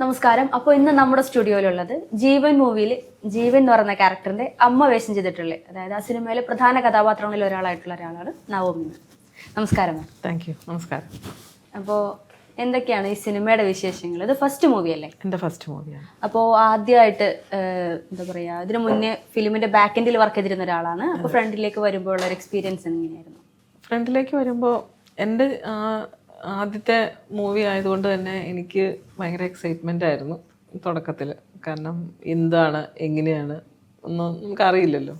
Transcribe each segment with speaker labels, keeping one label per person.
Speaker 1: നമസ്കാരം. അപ്പോൾ ഇന്ന് നമ്മുടെ സ്റ്റുഡിയോയിലുള്ളത് ജീവൻ മൂവിയിൽ ജീവൻ എന്ന് പറയുന്ന ക്യാരക്ടറിന്റെ അമ്മ വേഷം ചെയ്തിട്ടുള്ളത്, അതായത് ആ സിനിമയിലെ പ്രധാന കഥാപാത്രങ്ങളിൽ ഒരാളാണ് നവോമി. നമസ്കാരം.
Speaker 2: Thank you. നമസ്കാരം.
Speaker 1: അപ്പോൾ എന്തൊക്കെയാണ് ഈ സിനിമയുടെ വിശേഷങ്ങൾ? ഇത് ഫസ്റ്റ് മൂവി അല്ലേ?
Speaker 2: എൻ്റെ ഫസ്റ്റ് മൂവിയാണ്.
Speaker 1: അപ്പോൾ ആദ്യമായിട്ട് എന്താ പറയുക, ഇതിനു മുന്നേ ഫിലിമിന്റെ ബാക്ക് എൻഡിൽ വർക്ക് ചെയ്തിരുന്ന ഒരാളാണ്. അപ്പോൾ ഫ്രണ്ടിലേക്ക് വരുമ്പോൾ ഉള്ള ഒരു എക്സ്പീരിയൻസ് എങ്ങനെയായിരുന്നു?
Speaker 2: ഫ്രണ്ടിലേക്ക് വരുമ്പോൾ എൻ്റെ ആദ്യത്തെ മൂവി ആയതുകൊണ്ട് തന്നെ എനിക്ക് ഭയങ്കര എക്സൈറ്റ്മെൻ്റ് ആയിരുന്നു തുടക്കത്തിൽ. കാരണം എന്താണ് എങ്ങനെയാണ് ഒന്നും നമുക്കറിയില്ലല്ലോ.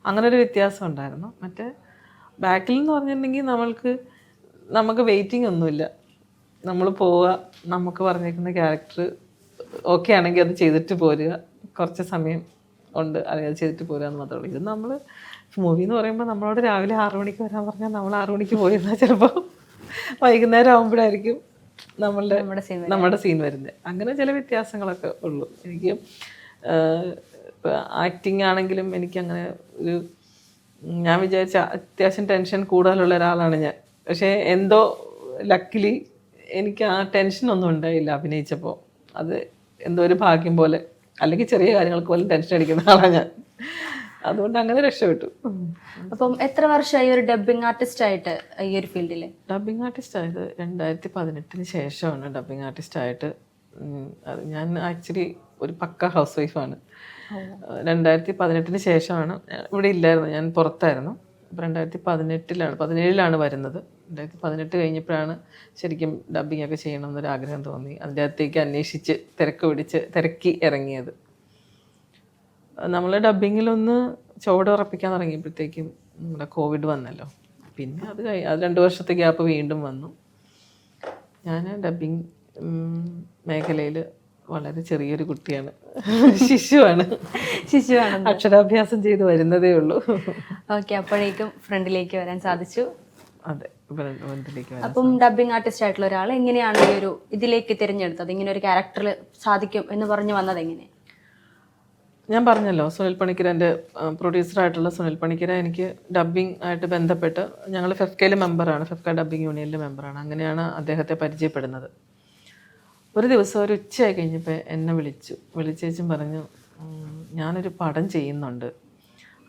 Speaker 2: അങ്ങനെ ഒരു വ്യത്യാസം ഉണ്ടായിരുന്നു. മറ്റേ ബാക്കിൽ എന്ന് പറഞ്ഞിട്ടുണ്ടെങ്കിൽ നമുക്ക് വെയിറ്റിംഗ് ഒന്നുമില്ല. നമ്മൾ പോവുക, നമുക്ക് പറഞ്ഞേക്കുന്ന ക്യാരക്ടർ ഓക്കെ ആണെങ്കിൽ അത് ചെയ്തിട്ട് പോരുക, കുറച്ച് സമയം ഉണ്ട് അത് ചെയ്തിട്ട് പോരുക എന്ന് മാത്രമേ ഉള്ളൂ. ഇത് നമ്മൾ മൂവി എന്ന് പറയുമ്പോൾ നമ്മളോട് രാവിലെ 6 മണിക്ക് വരാൻ പറഞ്ഞാൽ നമ്മൾ 6 മണിക്ക് പോയിരുന്നാൽ ചിലപ്പോൾ വൈകുന്നേരം ആകുമ്പോഴായിരിക്കും നമ്മുടെ സീൻ വരുന്നത്. അങ്ങനെ ചില വ്യത്യാസങ്ങളൊക്കെ ഉള്ളൂ. എനിക്ക് ആക്ടിങ് ആണെങ്കിലും എനിക്കങ്ങനെ ഞാൻ വിചാരിച്ച അത്യാവശ്യം ടെൻഷൻ കൂടുതലുള്ള ഒരാളാണ് ഞാൻ. പക്ഷേ എന്തോ ലക്കിലി എനിക്ക് ആ ടെൻഷനൊന്നും ഉണ്ടായില്ല അഭിനയിച്ചപ്പോൾ. അത് എന്തോ ഒരു ഭാഗ്യം പോലെ. അല്ലെങ്കിൽ ചെറിയ കാര്യങ്ങൾക്ക് പോലും ടെൻഷൻ അടിക്കുന്ന ആളാണ് ഞാൻ. അതുകൊണ്ട് അങ്ങനെ രക്ഷപ്പെട്ടു.
Speaker 1: അപ്പം എത്ര വർഷമായി ഒരു ഡബ്ബിംഗ് ആർട്ടിസ്റ്റ് ആയിട്ട് ഈ ഒരു ഫീൽഡിൽ?
Speaker 2: ഡബ്ബിംഗ് ആർട്ടിസ്റ്റ് ആയത് 2018 ശേഷമാണ് ഡബ്ബിംഗ് ആർട്ടിസ്റ്റ് ആയിട്ട്. ഞാൻ ആക്ച്വലി ഒരു പക്ക ഹൗസ് വൈഫാണ്. 2018 ശേഷമാണ്. ഇവിടെ ഇല്ലായിരുന്നു, ഞാൻ പുറത്തായിരുന്നു. അപ്പോൾ 2017 വരുന്നത്. 2018 കഴിഞ്ഞപ്പോഴാണ് ശരിക്കും ഡബ്ബിംഗ് ഒക്കെ ചെയ്യണമെന്നൊരു ആഗ്രഹം തോന്നി. അതിൻ്റെ അകത്തേക്ക് അന്വേഷിച്ച് തിരക്കി ഇറങ്ങിയത്. നമ്മൾ ഡബ്ബിങ്ങിലൊന്ന് ചുവടുറപ്പിക്കാൻ തുടങ്ങിയപ്പോഴത്തേക്കും നമ്മുടെ കോവിഡ് വന്നല്ലോ. പിന്നെ അത് 2 വർഷത്തെ ഗ്യാപ്പ് വീണ്ടും വന്നു. ഞാൻ ഡബ്ബിങ് മേഖലയിൽ വളരെ ചെറിയൊരു കുട്ടിയാണ്, ശിശുവാണ്. അക്ഷരാഭ്യാസം ചെയ്ത് വരുന്നതേ ഉള്ളൂ.
Speaker 1: ഓക്കെ, അപ്പോഴേക്കും ഫ്രണ്ടിലേക്ക് വരാൻ സാധിച്ചു.
Speaker 2: അതെ, ഫ്രണ്ടിലേക്ക് വരാൻ.
Speaker 1: അപ്പം ഡബ്ബിംഗ് ആർട്ടിസ്റ്റ് ആയിട്ടുള്ള ഒരാൾ എങ്ങനെയാണ് ഈ ഒരു ഇതിലേക്ക് തിരഞ്ഞെടുത്തത്? ഇങ്ങനെ ഒരു ക്യാരക്ടറിൽ സാധിക്കും എന്ന് പറഞ്ഞു വന്നത് എങ്ങനെ?
Speaker 2: ഞാൻ പറഞ്ഞല്ലോ, സുനിൽ പണിക്കർ, എൻ്റെ പ്രൊഡ്യൂസറായിട്ടുള്ള സുനിൽ പണിക്കർ എനിക്ക് ഡബ്ബിംഗ് ആയിട്ട് ബന്ധപ്പെട്ട്, ഞങ്ങൾ ഫെഫ്കയിൽ മെമ്പറാണ്, ഫെഫ്ക ഡബ്ബിംഗ് യൂണിയനിലെ മെമ്പറാണ്. അങ്ങനെയാണ് അദ്ദേഹത്തെ പരിചയപ്പെടുന്നത്. ഒരു ദിവസം ഒരു ഉച്ചയായി കഴിഞ്ഞപ്പോൾ എന്നെ വിളിച്ചേച്ചും പറഞ്ഞു, ഞാനൊരു പടം ചെയ്യുന്നുണ്ട്,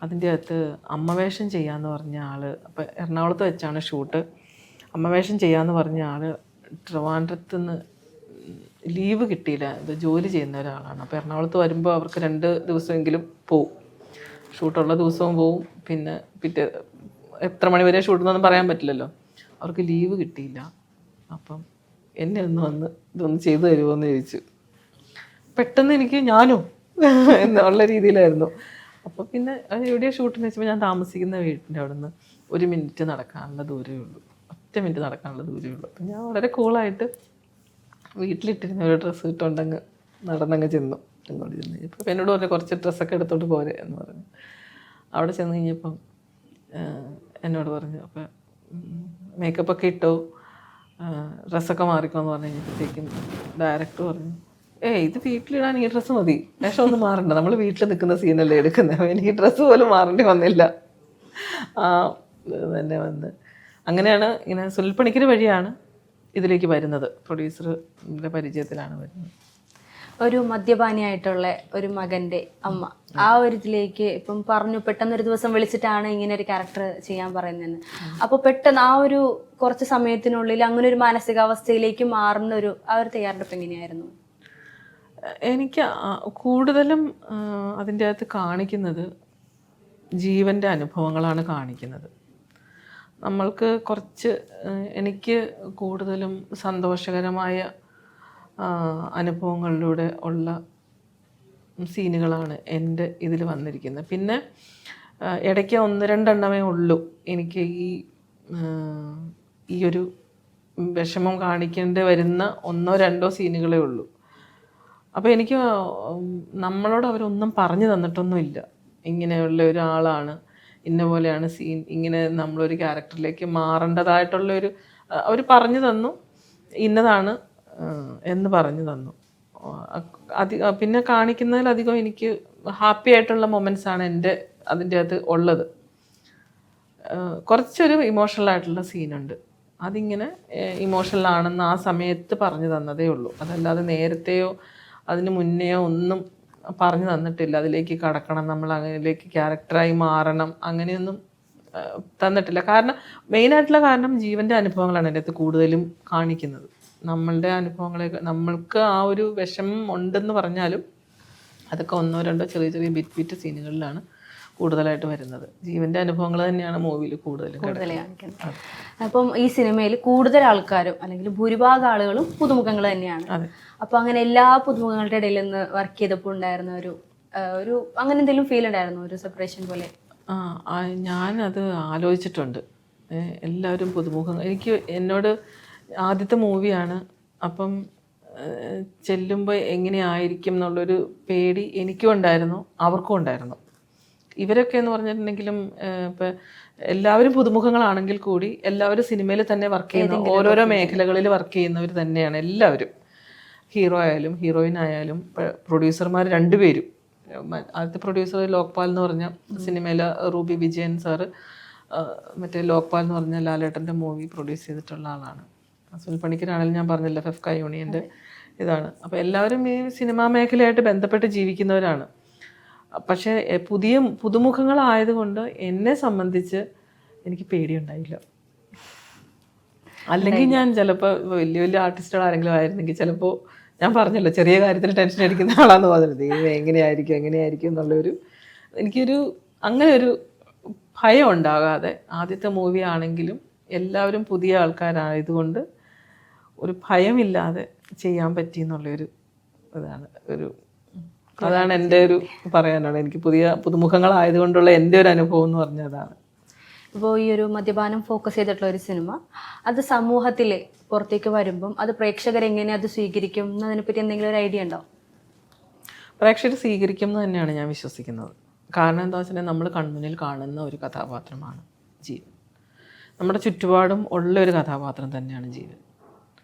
Speaker 2: അതിൻ്റെ അകത്ത് അമ്മവേഷം ചെയ്യാമെന്ന് പറഞ്ഞ ആൾ, അപ്പോൾ എറണാകുളത്ത് വെച്ചാണ് ഷൂട്ട്. അമ്മവേഷം ചെയ്യാമെന്ന് പറഞ്ഞ ആൾ ട്രിവാൻഡ്രത്ത് നിന്ന് ലീവ് കിട്ടിയില്ല, ഇത് ജോലി ചെയ്യുന്ന ഒരാളാണ്. അപ്പോൾ എറണാകുളത്ത് വരുമ്പോൾ അവർക്ക് 2 ദിവസമെങ്കിലും പോവും. ഷൂട്ടുള്ള ദിവസവും പോവും, പിന്നെ എത്ര മണി വരെ ഷൂട്ടെന്നൊന്നും പറയാൻ പറ്റില്ലല്ലോ. അവർക്ക് ലീവ് കിട്ടിയില്ല. അപ്പം എന്നെ വന്ന് ഇതൊന്ന് ചെയ്തു തരുമോ എന്ന് ചോദിച്ചു. പെട്ടെന്ന് എനിക്ക് ഞാനോ എന്നുള്ള രീതിയിലായിരുന്നു. അപ്പോൾ പിന്നെ എവിടെയാണ് ഷൂട്ടെന്ന് വെച്ചപ്പോൾ ഞാൻ താമസിക്കുന്ന വീട്ടിൻ്റെ അവിടെ നിന്ന് 1 മിനിറ്റ് നടക്കാനുള്ള ദൂരമേ ഉള്ളൂ, 1 മിനിറ്റ് നടക്കാനുള്ള ദൂരമേ ഉള്ളൂ. അപ്പം ഞാൻ വളരെ കൂളായിട്ട് വീട്ടിലിട്ടിരുന്ന ഒരു ഡ്രസ്സ് ഇട്ടുകൊണ്ടങ്ങ് നടന്നങ്ങ് ചെന്നു. അങ്ങോട്ട് ചെന്ന് കഴിഞ്ഞപ്പോൾ എന്നോട് പറഞ്ഞു കുറച്ച് ഡ്രസ്സൊക്കെ എടുത്തോട്ട് പോരെ എന്ന് പറഞ്ഞു. അവിടെ ചെന്ന് കഴിഞ്ഞപ്പം എന്നോട് പറഞ്ഞു, അപ്പം മേക്കപ്പൊക്കെ ഇട്ടോ, ഡ്രസ്സൊക്കെ മാറിക്കോന്ന് പറഞ്ഞു കഴിഞ്ഞപ്പോഴത്തേക്കും ഡയറക്ടർ പറഞ്ഞു, ഇത് വീട്ടിലിടാൻ ഈ ഡ്രസ്സ് മതി, വേഷം ഒന്നും മാറണ്ട, നമ്മൾ വീട്ടിൽ നിൽക്കുന്ന സീനല്ലേ എടുക്കുന്നത്. എനിക്ക് ഡ്രസ്സ് പോലും മാറേണ്ടി വന്നില്ല. തന്നെ വന്ന് അങ്ങനെയാണ് ഇങ്ങനെ സുനിൽ പണിക്കർ വഴിയാണ് ഇതിലേക്ക് വരുന്നത്. പ്രൊഡ്യൂസറിൻ്റെ പരിചയത്തിലാണ് വരുന്നത്.
Speaker 1: ഒരു മദ്യപാനിയായിട്ടുള്ള ഒരു മകൻ്റെ അമ്മ, ആ ഒരു ഇതിലേക്ക് ഇപ്പം പറഞ്ഞു പെട്ടെന്നൊരു ദിവസം വിളിച്ചിട്ടാണ് ഇങ്ങനെ ഒരു ക്യാരക്ടർ ചെയ്യാൻ പറയുന്നതെന്ന്. അപ്പോൾ പെട്ടെന്ന് ആ ഒരു കുറച്ച് സമയത്തിനുള്ളിൽ അങ്ങനെ ഒരു മാനസികാവസ്ഥയിലേക്ക് മാറുന്ന ആ ഒരു തയ്യാറെടുപ്പ് എങ്ങനെയായിരുന്നു?
Speaker 2: എനിക്ക് കൂടുതലും അതിൻ്റെ അകത്ത് കാണിക്കുന്നത് ജീവൻ്റെ അനുഭവങ്ങളാണ് കാണിക്കുന്നത്. നമ്മൾക്ക് കുറച്ച് എനിക്ക് കൂടുതലും സന്തോഷകരമായ അനുഭവങ്ങളിലൂടെ ഉള്ള സീനുകളാണ് എൻ്റെ ഇതിൽ വന്നിരിക്കുന്നത്. പിന്നെ ഇടയ്ക്ക് 1-2 എണ്ണമേ ഉള്ളൂ എനിക്ക് ഈ ഒരു വിഷമം കാണിക്കേണ്ടി വരുന്ന 1-2 സീനുകളേ ഉള്ളൂ. അപ്പോൾ എനിക്ക് നമ്മളോട് അവരൊന്നും പറഞ്ഞു തന്നിട്ടൊന്നുമില്ല, ഇങ്ങനെയുള്ള ഒരാളാണ്, ഇന്ന പോലെയാണ് സീൻ, ഇങ്ങനെ നമ്മളൊരു ക്യാരക്ടറിലേക്ക് മാറേണ്ടതായിട്ടുള്ളൊരു അവർ പറഞ്ഞു തന്നു, ഇന്നതാണ് എന്ന് പറഞ്ഞു തന്നു. പിന്നെ കാണിക്കുന്നതിലധികം എനിക്ക് ഹാപ്പി ആയിട്ടുള്ള മൊമെൻറ്റ്സാണ് എൻ്റെ അതിൻ്റെ അകത്ത് ഉള്ളത്. കുറച്ചൊരു ഇമോഷണൽ ആയിട്ടുള്ള സീനുണ്ട്. അതിങ്ങനെ ഇമോഷണൽ ആണെന്ന് ആ സമയത്ത് പറഞ്ഞു തന്നതേ ഉള്ളൂ. അതല്ലാതെ നേരത്തെയോ അതിന് മുന്നെയോ ഒന്നും പറഞ്ഞു തന്നിട്ടില്ല. അതിലേക്ക് കടക്കണം, നമ്മൾ അതിലേക്ക് ക്യാരക്ടറായി മാറണം, അങ്ങനെയൊന്നും തന്നിട്ടില്ല. കാരണം മെയിനായിട്ടുള്ള കാരണം ജീവൻ്റെ അനുഭവങ്ങളാണ് എൻ്റെ അടുത്ത് കൂടുതലും കാണിക്കുന്നത്. നമ്മളുടെ അനുഭവങ്ങളെ, നമ്മൾക്ക് ആ ഒരു വിഷമം ഉണ്ടെന്ന് പറഞ്ഞാലും അതൊക്കെ ഒന്നോ രണ്ടോ ചെറിയ ചെറിയ ബിറ്റ് സീനുകളിലാണ് കൂടുതലായിട്ട് വരുന്നത്. ജീവൻ്റെ അനുഭവങ്ങൾ തന്നെയാണ് മൂവിയിൽ കൂടുതൽ
Speaker 1: കാണിക്കുന്നത്. അപ്പം ഈ സിനിമയിൽ കൂടുതൽ ആൾക്കാരും അല്ലെങ്കിൽ ഭൂരിഭാഗം ആളുകളും പുതുമുഖങ്ങൾ തന്നെയാണ്. അപ്പോൾ അങ്ങനെ എല്ലാ പുതുമുഖങ്ങളുടെ ഇടയിൽ നിന്ന് വർക്ക് ചെയ്തപ്പോൾ ഉണ്ടായിരുന്ന ഒരു അങ്ങനെ എന്തെങ്കിലും ഫീൽ ഉണ്ടായിരുന്നു, ഒരു സെപ്പറേഷൻ പോലെ?
Speaker 2: ഞാനത് ആലോചിച്ചിട്ടുണ്ട്. എല്ലാവരും പുതുമുഖങ്ങൾ. എന്നോട് ആദ്യത്തെ മൂവിയാണ്, അപ്പം ചെല്ലുമ്പോൾ എങ്ങനെയായിരിക്കും എന്നുള്ളൊരു പേടി എനിക്കും ഉണ്ടായിരുന്നു, അവർക്കും ഉണ്ടായിരുന്നു. ഇവരൊക്കെ എന്ന് പറഞ്ഞിട്ടുണ്ടെങ്കിലും ഇപ്പം എല്ലാവരും പുതുമുഖങ്ങളാണെങ്കിൽ കൂടി എല്ലാവരും സിനിമയിൽ തന്നെ വർക്ക് ചെയ്യുന്ന, ഓരോരോ മേഖലകളിൽ വർക്ക് ചെയ്യുന്നവർ തന്നെയാണ് എല്ലാവരും. ഹീറോ ആയാലും ഹീറോയിൻ ആയാലും പ്രൊഡ്യൂസർമാർ രണ്ടുപേരും. ആദ്യത്തെ പ്രൊഡ്യൂസർ ലോക്പാൽ എന്ന് പറഞ്ഞ സിനിമയിലെ റൂബി വിജയൻ സാറ്, മറ്റേ ലോക്പാൽ എന്ന് പറഞ്ഞ ലാലേട്ടൻ്റെ മൂവി പ്രൊഡ്യൂസ് ചെയ്തിട്ടുള്ള ആളാണ്. സുനിൽ പണിക്കരാണെങ്കിലും ഞാൻ പറഞ്ഞില്ല ഫെഫ്ക യൂണിയൻ്റെ ഇതാണ്. അപ്പോൾ എല്ലാവരും ഈ സിനിമാ മേഖലയായിട്ട് ബന്ധപ്പെട്ട് ജീവിക്കുന്നവരാണ്. പക്ഷേ പുതുമുഖങ്ങളായതുകൊണ്ട് എന്നെ സംബന്ധിച്ച് എനിക്ക് പേടിയുണ്ടായില്ല. അല്ലെങ്കിൽ ഞാൻ ചിലപ്പോൾ വലിയ വലിയ ആർട്ടിസ്റ്റുകൾ ആരെങ്കിലും ആയിരുന്നെങ്കിൽ ചിലപ്പോൾ ഞാൻ പറഞ്ഞല്ലോ ചെറിയ കാര്യത്തിന് ടെൻഷൻ അടിക്കുന്ന ആളാന്ന് പറഞ്ഞത്, എങ്ങനെയായിരിക്കും എന്നുള്ളൊരു എനിക്കൊരു അങ്ങനെ ഒരു ഭയം ഉണ്ടാകാതെ ആദ്യത്തെ മൂവി ആണെങ്കിലും എല്ലാവരും പുതിയ ആൾക്കാരായതുകൊണ്ട് ഒരു ഭയമില്ലാതെ ചെയ്യാൻ പറ്റി എന്നുള്ളൊരു അതാണ് എൻ്റെ ഒരു പറയാനാണ്. എനിക്ക് പുതുമുഖങ്ങളായതുകൊണ്ടുള്ള എൻ്റെ ഒരു അനുഭവം എന്ന് പറഞ്ഞാൽ അതാണ്.
Speaker 1: ഇപ്പോൾ ഈ ഒരു മദ്യപാനം ഫോക്കസ് ചെയ്തിട്ടുള്ള ഒരു സിനിമ അത് സമൂഹത്തിൽ പുറത്തേക്ക് വരുമ്പം അത് പ്രേക്ഷകരെങ്ങനെ അത് സ്വീകരിക്കും എന്നതിനെപ്പറ്റി എന്തെങ്കിലും ഒരു ഐഡിയ ഉണ്ടോ?
Speaker 2: പ്രേക്ഷകർ സ്വീകരിക്കും എന്ന് തന്നെയാണ് ഞാൻ വിശ്വസിക്കുന്നത്. കാരണം എന്താ വെച്ചിട്ടുണ്ടെങ്കിൽ നമ്മൾ കൺമുന്നിൽ കാണുന്ന ഒരു കഥാപാത്രമാണ് ജീവൻ. നമ്മുടെ ചുറ്റുപാടും ഉള്ള ഒരു കഥാപാത്രം തന്നെയാണ് ജീവൻ.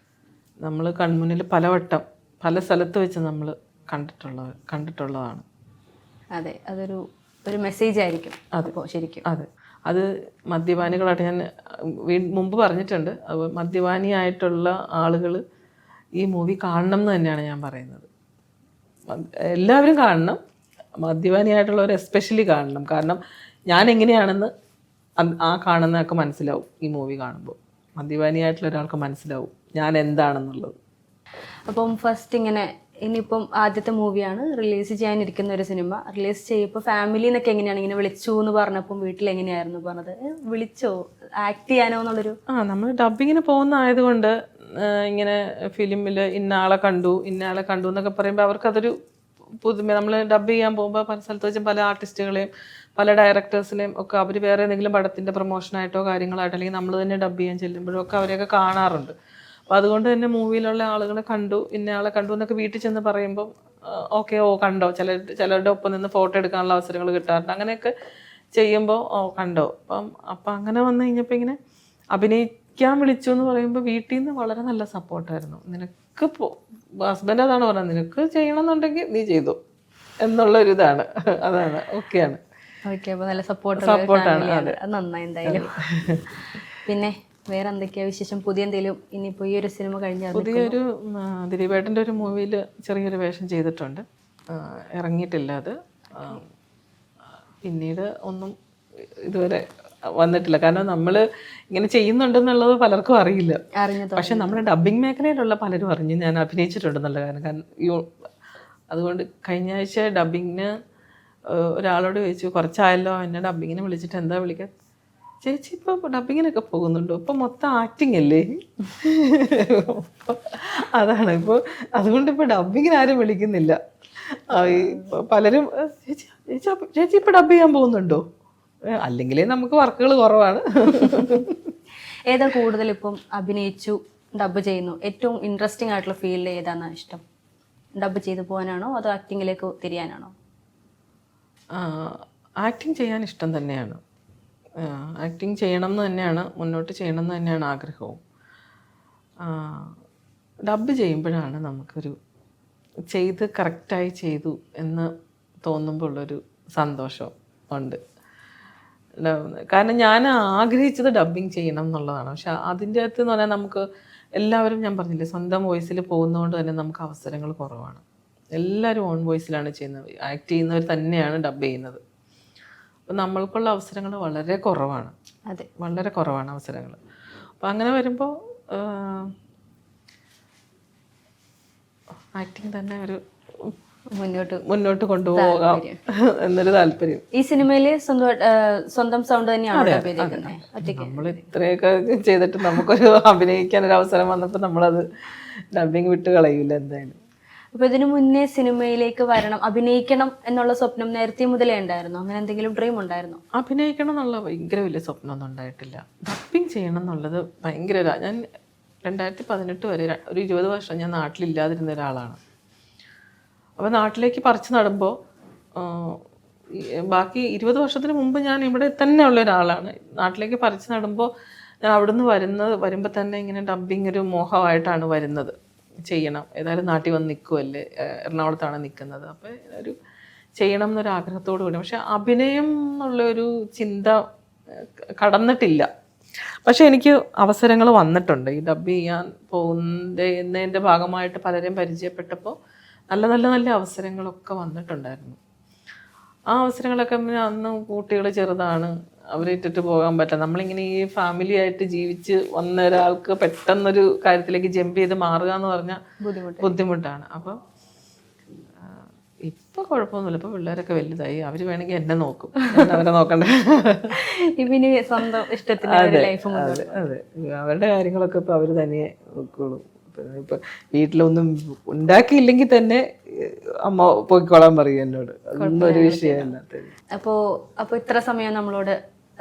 Speaker 2: നമ്മൾ കൺമുന്നിൽ പലവട്ടം പല സ്ഥലത്ത് വെച്ച് നമ്മൾ കണ്ടിട്ടുള്ളതാണ്.
Speaker 1: അതെ, അതൊരു മെസ്സേജ് ആയിരിക്കും. അതിപ്പോൾ ശരിക്കും
Speaker 2: അത് മദ്യപാനികളായിട്ട് ഞാൻ മുമ്പ് പറഞ്ഞിട്ടുണ്ട്. അപ്പോൾ മദ്യപാനിയായിട്ടുള്ള ആളുകൾ ഈ മൂവി കാണണം എന്ന് തന്നെയാണ് ഞാൻ പറയുന്നത്. എല്ലാവരും കാണണം, മദ്യപാനിയായിട്ടുള്ളവർ എസ്പെഷ്യലി കാണണം. കാരണം ഞാൻ എങ്ങനെയാണെന്ന് ആ കാണുന്നതൊക്കെ മനസ്സിലാവും. ഈ മൂവി കാണുമ്പോൾ മദ്യപാനിയായിട്ടുള്ള ഒരാൾക്ക് മനസ്സിലാവും ഞാൻ എന്താണെന്നുള്ളത്.
Speaker 1: അപ്പം ഫസ്റ്റ് ഇനിയിപ്പം ആദ്യത്തെ മൂവിയാണ് റിലീസ് ചെയ്യാനിരിക്കുന്ന ഒരു സിനിമ. റിലീസ് ചെയ്യുമ്പോൾ ഫാമിലി എന്നൊക്കെ എങ്ങനെയാണ് ഇങ്ങനെ വിളിച്ചു എന്ന് പറഞ്ഞപ്പം വീട്ടിൽ എങ്ങനെയായിരുന്നു പറഞ്ഞത്? വിളിച്ചോ ആക്ട് ചെയ്യാനോ എന്നുള്ളൊരു?
Speaker 2: നമ്മൾ ഡബിങ്ങിന് പോകുന്ന ആയതുകൊണ്ട് ഇങ്ങനെ ഫിലിമിൽ ഇന്നയാളെ കണ്ടു എന്നൊക്കെ പറയുമ്പോൾ അവർക്കതൊരു പുതുമ. നമ്മൾ ഡബ് ചെയ്യാൻ പോകുമ്പോൾ പല സ്ഥലത്ത് വെച്ചും പല ആർട്ടിസ്റ്റുകളെയും പല ഡയറക്ടേഴ്സിനെയും ഒക്കെ അവർ വേറെ എന്തെങ്കിലും പടത്തിൻ്റെ പ്രൊമോഷനായിട്ടോ കാര്യങ്ങളായിട്ടോ അല്ലെങ്കിൽ നമ്മൾ തന്നെ ഡബ് ചെയ്യാൻ ചെല്ലുമ്പോഴും ഒക്കെ അവരെയൊക്കെ കാണാറുണ്ട്. അപ്പോൾ അതുകൊണ്ട് തന്നെ മൂവിയിലുള്ള ആളുകളെ കണ്ടു ഇന്നയാളെ കണ്ടു എന്നൊക്കെ വീട്ടിൽ ചെന്ന് പറയുമ്പം ഓക്കെ കണ്ടോ, ചിലരുടെ ഒപ്പം നിന്ന് ഫോട്ടോ എടുക്കാനുള്ള അവസരങ്ങൾ കിട്ടാറുണ്ട്. അങ്ങനെയൊക്കെ ചെയ്യുമ്പോൾ കണ്ടോ. അപ്പം അങ്ങനെ വന്നു കഴിഞ്ഞപ്പോൾ ഇങ്ങനെ അഭിനയിക്കാൻ വിളിച്ചു എന്ന് പറയുമ്പോൾ വീട്ടിൽ നിന്ന് വളരെ നല്ല സപ്പോർട്ടായിരുന്നു. നിനക്ക് ഹസ്ബൻഡ് അതാണ് പറഞ്ഞത്, നിനക്ക് ചെയ്യണമെന്നുണ്ടെങ്കിൽ നീ ചെയ്തു എന്നുള്ളൊരിതാണ്. അതാണ് ഓക്കെയാണ്.
Speaker 1: അപ്പോൾ നല്ല സപ്പോർട്ടാണ്. അത് നന്നായി എന്തായാലും. പിന്നെ വേറെ എന്തൊക്കെയാ വിശേഷം? പുതിയ എന്തെങ്കിലും ഇനിയിപ്പോൾ ഈ ഒരു സിനിമ കഴിഞ്ഞാൽ?
Speaker 2: പുതിയൊരു ദിലീപേട്ടൻ്റെ ഒരു മൂവിയിൽ ചെറിയൊരു വേഷം ചെയ്തിട്ടുണ്ട്, ഇറങ്ങിയിട്ടില്ല അത്. പിന്നീട് ഒന്നും ഇതുവരെ വന്നിട്ടില്ല. കാരണം നമ്മൾ ഇങ്ങനെ ചെയ്യുന്നുണ്ടെന്നുള്ളത് പലർക്കും അറിയില്ല. പക്ഷെ നമ്മുടെ ഡബ്ബിങ് മേഖലയിലുള്ള പലരും അറിഞ്ഞു ഞാൻ അഭിനയിച്ചിട്ടുണ്ടെന്നുള്ള കാരണം. അതുകൊണ്ട് കഴിഞ്ഞ ആഴ്ച ഡബ്ബിങ്ങിന് ഒരാളോട് ചോദിച്ചു, കുറച്ചായല്ലോ എന്നെ ഡബ്ബിങ്ങിന് വിളിച്ചിട്ട് എന്താ വിളിക്കുക, ചേച്ചി ഇപ്പോൾ ഡബ്ബിങ്ങിനൊക്കെ പോകുന്നുണ്ടോ, ഇപ്പം മൊത്തം ആക്ടിങ് അല്ലേ. അതാണ് ഇപ്പോൾ. അതുകൊണ്ട് ഇപ്പോൾ ഡബ്ബിങ്ങിന് ആരും വിളിക്കുന്നില്ല. പലരും ചേച്ചി ഇപ്പോൾ ഡബ്ബ് ചെയ്യാൻ പോകുന്നുണ്ടോ, അല്ലെങ്കിലേ നമുക്ക് വർക്കുകൾ കുറവാണ്.
Speaker 1: ഏതാ കൂടുതൽ ഇപ്പം അഭിനയിച്ചു ഡബ്ബ് ചെയ്യുന്നു ഏറ്റവും ഇൻട്രസ്റ്റിംഗ് ആയിട്ടുള്ള ഫീൽഡ് ഏതാണ് ഇഷ്ടം? ഡബ്ബ് ചെയ്ത് പോകാനാണോ അതോ ആക്ടിങ്ങിലേക്ക് തിരിയാനാണോ?
Speaker 2: ആക്ടിങ് ചെയ്യാൻ ഇഷ്ടം തന്നെയാണ്. ആക്ടിങ് ചെയ്യണം എന്ന് തന്നെയാണ്, മുന്നോട്ട് ചെയ്യണം എന്ന് തന്നെയാണ് ആഗ്രഹവും. ഡബ്ബ് ചെയ്യുമ്പോഴാണ് നമുക്കൊരു ചെയ്ത് കറക്റ്റായി ചെയ്തു എന്ന് തോന്നുമ്പോൾ ഉള്ളൊരു സന്തോഷം ഉണ്ട്. കാരണം ഞാൻ ആഗ്രഹിച്ചത് ഡബ്ബിങ് ചെയ്യണം എന്നുള്ളതാണ്. പക്ഷെ അതിൻ്റെ അകത്ത് എന്ന് പറഞ്ഞാൽ നമുക്ക് എല്ലാവരും, ഞാൻ പറഞ്ഞില്ലേ, സ്വന്തം വോയിസിൽ പോകുന്നതുകൊണ്ട് തന്നെ നമുക്ക് അവസരങ്ങൾ കുറവാണ്. എല്ലാവരും ഓൺ വോയിസിലാണ് ചെയ്യുന്നത്. ആക്ട് ചെയ്യുന്നവർ തന്നെയാണ് ഡബ് ചെയ്യുന്നത്. അപ്പം നമ്മൾക്കുള്ള അവസരങ്ങൾ വളരെ കുറവാണ്.
Speaker 1: അതെ,
Speaker 2: വളരെ കുറവാണ് അവസരങ്ങൾ. അപ്പം അങ്ങനെ വരുമ്പോൾ ആക്ടിങ് തന്നെ ഒരു മുന്നോട്ട് കൊണ്ടുപോകാം എന്നൊരു താല്പര്യം.
Speaker 1: ഈ സിനിമയില് സ്വന്തം സൗണ്ട് തന്നെയാണ് ഒറ്റയ്ക്ക്.
Speaker 2: നമ്മൾ ഇത്രയൊക്കെ ചെയ്തിട്ട് നമുക്കൊരു അഭിനയിക്കാൻ ഒരു അവസരം വന്നപ്പോൾ നമ്മളത് ഡബിങ് വിട്ട് കളയൂല എന്തായാലും.
Speaker 1: അപ്പൊ ഇതിനു മുന്നേ സിനിമയിലേക്ക് വരണം, അഭിനയിക്കണം എന്നുള്ള സ്വപ്നം നേരത്തെ മുതലേ ഉണ്ടായിരുന്നു? അങ്ങനെ എന്തെങ്കിലും ഡ്രീം ഉണ്ടായിരുന്നു?
Speaker 2: അഭിനയിക്കണം എന്നുള്ള ഭയങ്കര വലിയ സ്വപ്നമൊന്നും ഉണ്ടായിട്ടില്ല. ഡബിങ് ചെയ്യണം എന്നുള്ളത് ഭയങ്കര ഞാൻ 2018 വരെ ഒരു 20 വർഷം ഞാൻ നാട്ടിലില്ലാതിരുന്ന ഒരാളാണ്. അപ്പോൾ നാട്ടിലേക്ക് പറിച്ചു നടുമ്പോൾ ബാക്കി 20 വർഷത്തിന് മുമ്പ് ഞാൻ ഇവിടെ തന്നെ ഉള്ള ഒരാളാണ്. നാട്ടിലേക്ക് പറിച്ചു നടുമ്പോൾ ഞാൻ അവിടുന്ന് വരുമ്പോൾ തന്നെ ഇങ്ങനെ ഡബ്ബിങ് ഒരു മോഹമായിട്ടാണ് വരുന്നത്. ചെയ്യണം, ഏതായാലും നാട്ടിൽ വന്ന് നിൽക്കുമല്ലേ, എറണാകുളത്താണ് നിൽക്കുന്നത്, അപ്പോൾ ഒരു ചെയ്യണം എന്നൊരു ആഗ്രഹത്തോടു കൂടി. പക്ഷെ അഭിനയം എന്നുള്ളൊരു ചിന്ത കടന്നിട്ടില്ല. പക്ഷെ എനിക്ക് അവസരങ്ങൾ വന്നിട്ടുണ്ട്. ഈ ഡബ് ചെയ്യാൻ പോകുന്നതിൻ്റെ ഭാഗമായിട്ട് പലരെയും പരിചയപ്പെട്ടപ്പോൾ നല്ല നല്ല നല്ല അവസരങ്ങളൊക്കെ വന്നിട്ടുണ്ടായിരുന്നു. ആ അവസരങ്ങളൊക്കെ അന്ന് കുട്ടികൾ ചെറുതാണ്, അവരിട്ടിട്ട് പോകാൻ പറ്റില്ല. നമ്മളിങ്ങനെ ഈ ഫാമിലി ആയിട്ട് ജീവിച്ച് വന്ന ഒരാൾക്ക് പെട്ടെന്നൊരു കാര്യത്തിലേക്ക് ജമ്പ് ചെയ്ത് മാറുക എന്ന് പറഞ്ഞാൽ ബുദ്ധിമുട്ടാണ്. അപ്പം ഇപ്പം കുഴപ്പമൊന്നുമില്ല. ഇപ്പം പിള്ളേരൊക്കെ വലുതായി, അവർ വേണമെങ്കിൽ എന്നെ നോക്കും, അവരെ നോക്കണ്ടേ.
Speaker 1: ഇവന് സ്വന്തം ഇഷ്ടത്തിന്
Speaker 2: അതെ, അവരുടെ കാര്യങ്ങളൊക്കെ ഇപ്പം അവർ തനിയെ നോക്കുള്ളൂ. ഇപ്പം വീട്ടിലൊന്നും ഉണ്ടാക്കിയില്ലെങ്കിൽ തന്നെ അമ്മ പോയിക്കോളാൻ പറയും എന്നോട്, അതൊന്നും ഒരു വിഷയമല്ല.
Speaker 1: അപ്പോൾ ഇത്ര സമയം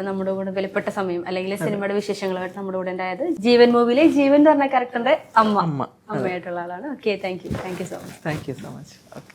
Speaker 1: നമ്മുടെ കൂടെ വിലപ്പെട്ട സമയം, അല്ലെങ്കിൽ സിനിമയുടെ വിശേഷങ്ങളായിട്ട് നമ്മുടെ കൂടെ ഉണ്ടായത് ജീവൻ മൂവിയിലെ ജീവൻ എന്ന് പറഞ്ഞ ക്യാരക്ടറിന്റെ അമ്മയായിട്ടുള്ള ആളാണ്. Okay, thank you so much.
Speaker 2: Thank you so much. Okay.